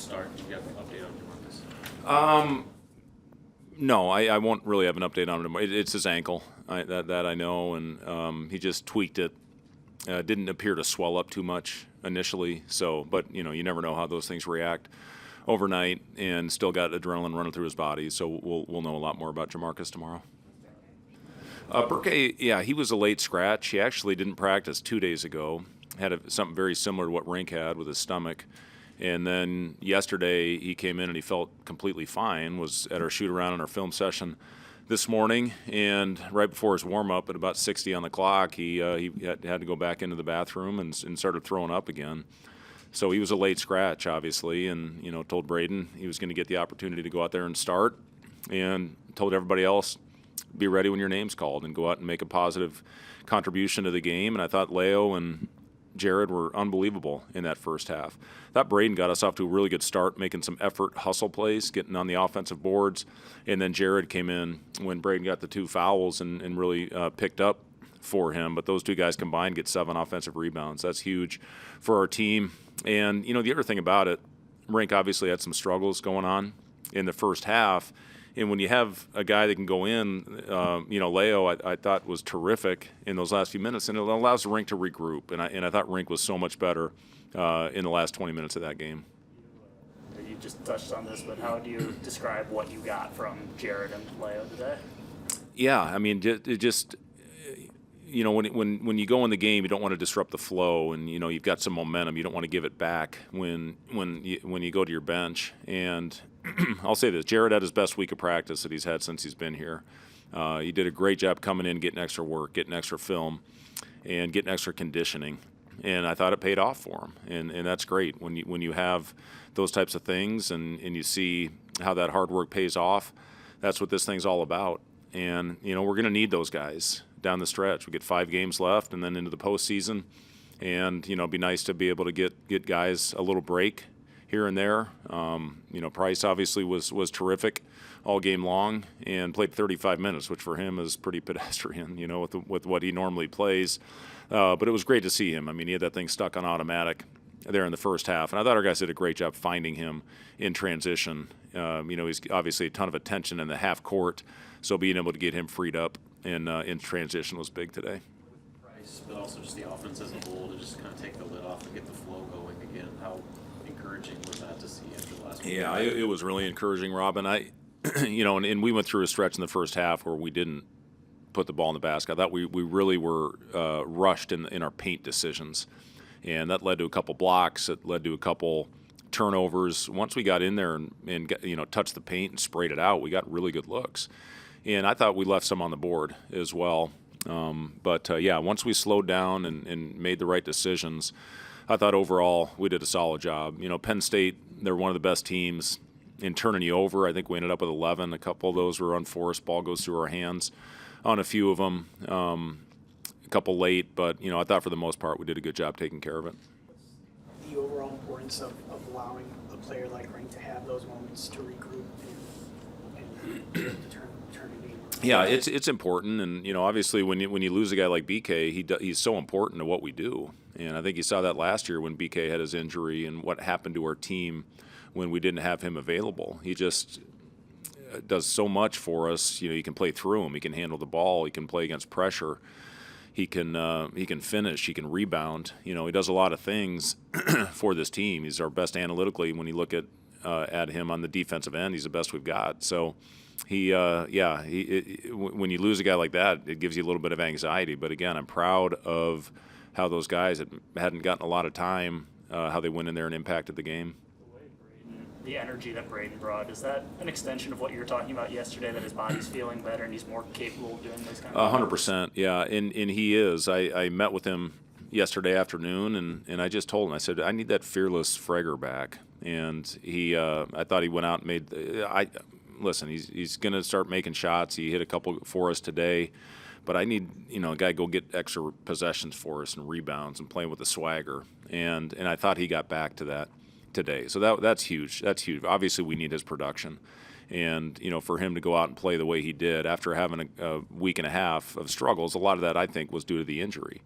start. Do you have an update on DeMarcus? No, I won't really have an update on him. It's his ankle, that I know, and he just tweaked it. Didn't appear to swell up too much initially. So, but you never know how those things react overnight, and still got adrenaline running through his body. So we'll know a lot more about DeMarcus tomorrow. Burke, yeah, he was a late scratch. He actually didn't practice 2 days ago. Had something very similar to what Rink had with his stomach. And then yesterday he came in and he felt completely fine, was at our shoot-around in our film session this morning. And right before his warm-up at about 60 on the clock, he had to go back into the bathroom and started throwing up again. So he was a late scratch, obviously, and told Braden he was going to get the opportunity to go out there and start, and told everybody else, be ready when your name's called and go out and make a positive contribution to the game. And I thought Leo and Jared were unbelievable in that first half. I thought Braden got us off to a really good start, making some effort, hustle plays, getting on the offensive boards. And then Jared came in when Braden got the 2 fouls and really picked up for him. But those 2 guys combined get 7 offensive rebounds. That's huge for our team. And, the other thing about it, Rink obviously had some struggles going on in the first half. And when you have a guy that can go in, Leo, I thought was terrific in those last few minutes, and it allows the Rink to regroup. And I thought Rink was so much better in the last 20 minutes of that game. You just touched on this, but how do you describe what you got from Jared and Leo today? Yeah, I mean, it just when you go in the game, you don't want to disrupt the flow, and you've got some momentum. You don't want to give it back when you go to your bench. And I'll say this: Jared had his best week of practice that he's had since he's been here. He did a great job coming in, getting extra work, getting extra film, and getting extra conditioning. And I thought it paid off for him, and that's great when you have those types of things and you see how that hard work pays off. That's what this thing's all about. And we're going to need those guys down the stretch. We get 5 games left, and then into the postseason. And it'd be nice to be able to get guys a little break here and there. Price obviously was terrific all game long and played 35 minutes, which for him is pretty pedestrian, with what he normally plays. But it was great to see him. I mean, he had that thing stuck on automatic there in the first half, and I thought our guys did a great job finding him in transition. He's obviously a ton of attention in the half court, so being able to get him freed up in transition was big today. Price, but also just the offense as a whole to just kind of take the lid off and get the flow going again. How encouraging was that to see after the last week? Yeah, it was really encouraging, Robin. And we went through a stretch in the first half where we didn't put the ball in the basket. I thought we really were rushed in our paint decisions, and that led to a couple blocks. It led to a couple turnovers. Once we got in there and touched the paint and sprayed it out, we got really good looks. And I thought we left some on the board as well. But once we slowed down and made the right decisions, I thought overall we did a solid job. Penn State, they're one of the best teams in turning you over. I think we ended up with 11. A couple of those were unforced. Ball goes through our hands on a few of them. A couple late, but I thought for the most part we did a good job taking care of it. The overall importance of allowing a player like Rink to have those moments to regroup and be able to turn a game. Yeah, it's important, and obviously when you lose a guy like BK, he's so important to what we do. And I think you saw that last year when BK had his injury and what happened to our team when we didn't have him available. He just does so much for us. He can play through him. He can handle the ball. He can play against pressure. He can finish. He can rebound. He does a lot of things for this team. He's our best analytically. When you look at him on the defensive end, he's the best we've got. So when you lose a guy like that, it gives you a little bit of anxiety. But again, I'm proud of how those guys hadn't gotten a lot of time, how they went in there and impacted the game. The energy that Braden brought, is that an extension of what you were talking about yesterday, that his body's feeling better and he's more capable of doing those kind of things? 100%, yeah, and he is. I met with him yesterday afternoon, and I just told him, I said, I need that fearless Frager back. And I thought he went out and made listen, he's going to start making shots. He hit a couple for us today. But I need, a guy to go get extra possessions for us and rebounds and playing with the swagger. And I thought he got back to that today. So that's huge. That's huge. Obviously, we need his production. And, for him to go out and play the way he did after having a week and a half of struggles, a lot of that, I think, was due to the injury.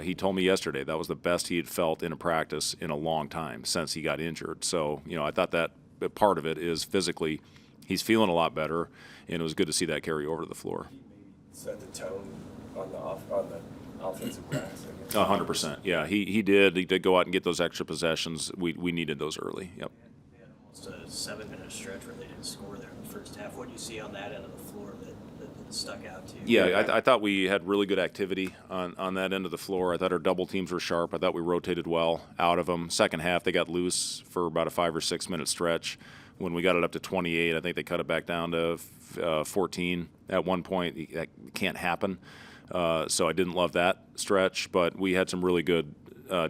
He told me yesterday that was the best he had felt in a practice in a long time since he got injured. So, I thought that part of it is physically he's feeling a lot better, and it was good to see that carry over to the floor. Set the tone on the offensive glass, I guess. 100%. Yeah, he did. He did go out and get those extra possessions. We needed those early. Yep. They had almost a 7-minute stretch where they didn't score there in the first half. What do you see on that end of the floor that stuck out to you? Yeah, I thought we had really good activity on that end of the floor. I thought our double teams were sharp. I thought we rotated well out of them. Second half, they got loose for about a 5 or 6 minute stretch. When we got it up to 28, I think they cut it back down to 14 at one point. That can't happen. So I didn't love that stretch, but we had some really good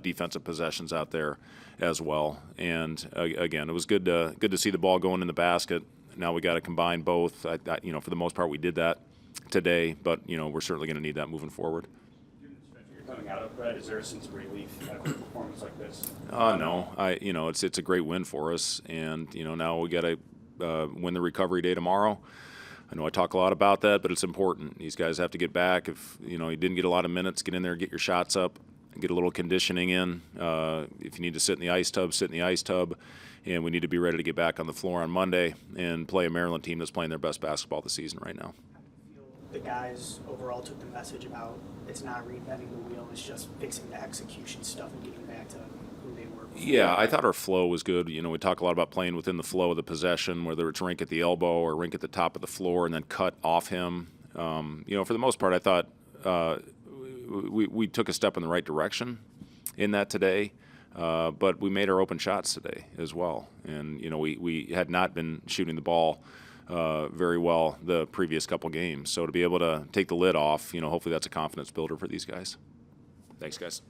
defensive possessions out there as well. And again, it was good to see the ball going in the basket. Now we got to combine both. For the most part, we did that today, but we're certainly going to need that moving forward. You're coming out of, Fred, is there a sense of relief after a performance like this? No, it's a great win for us, and now we got to win the recovery day tomorrow. I know I talk a lot about that, but it's important. These guys have to get back. If you didn't get a lot of minutes, get in there, get your shots up, get a little conditioning in. If you need to sit in the ice tub, sit in the ice tub. And we need to be ready to get back on the floor on Monday and play a Maryland team that's playing their best basketball this season right now. The guys overall took the message about it's not reinventing the wheel, it's just fixing the execution stuff and getting back to who they were before. Yeah, I thought our flow was good. We talk a lot about playing within the flow of the possession, whether it's rink at the elbow or rink at the top of the floor and then cut off him. For the most part, I thought we took a step in the right direction in that today. But we made our open shots today as well. And, we had not been shooting the ball very well the previous couple games. So to be able to take the lid off, hopefully that's a confidence builder for these guys. Thanks, guys.